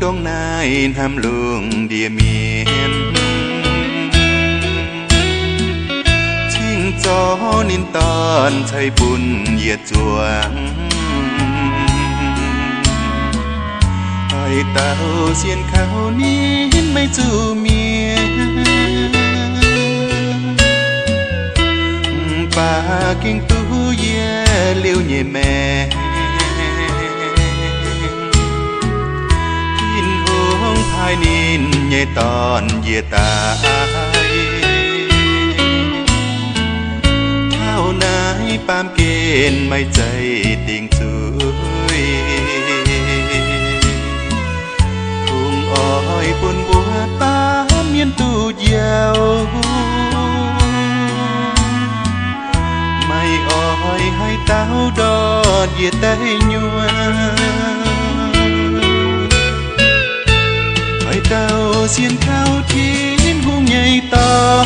đông nai ham luồng địa miền chinh gió nín tòn chạy buồn nhiệt chuồng ai tao xiên khao nín mấy chú miền bà kinh tu ye liêu nhẹ mẹ in hương thái nín nhẹ tòn ye tai thao nái pam kên mây chạy tình chuối cùng oi buồn bùa ta miên tu giàu ôi hai tao đó về tay nhua hai tao xiên khao thiên hung nhảy to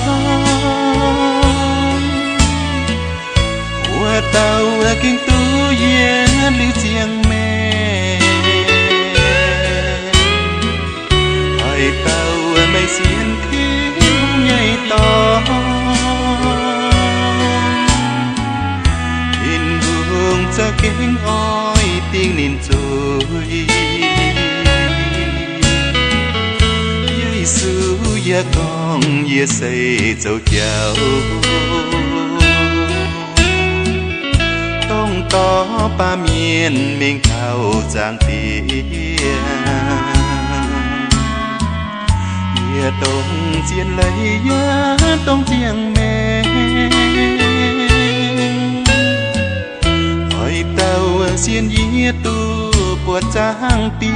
qua tao kinh tu ye lưu chiang mẹ hai tao mày xiên thiên hung nhảy to cho kinh oi tiếng nín trôi Giêsu ya con ya xây dấu chào tông to ba miền mình thao giang tiền ya tông chiên lấy ya tông chiang mẹ tao xiên yết tu buat trang tia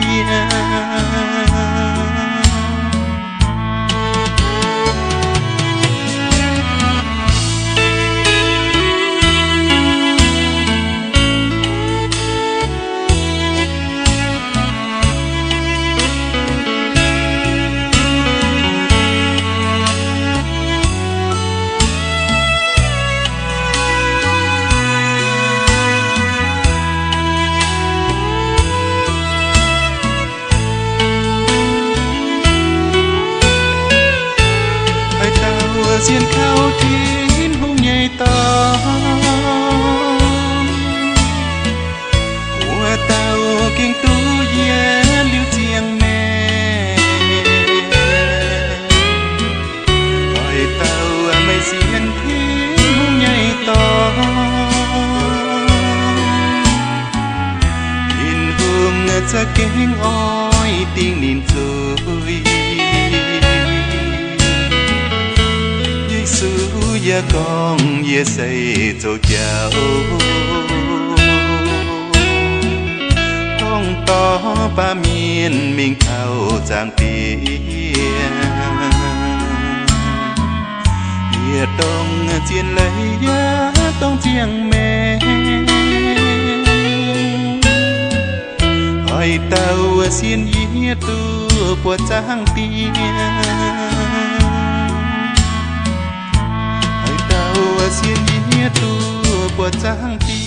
xiên khao thiên hung nhảy to qua tao kinh tu ye lưu chiang mẹ hỏi tao mày xiên thiên hung nhảy to in hương cha kinh oi tiếng nín trôi ya con ya xây dấu chào không to ba miền mình thao giang tiền ya đông chiên lấy ya đông chiang mẹ hỏi tao xiên yết tu của trang tiền xiên yết tu của trang tiền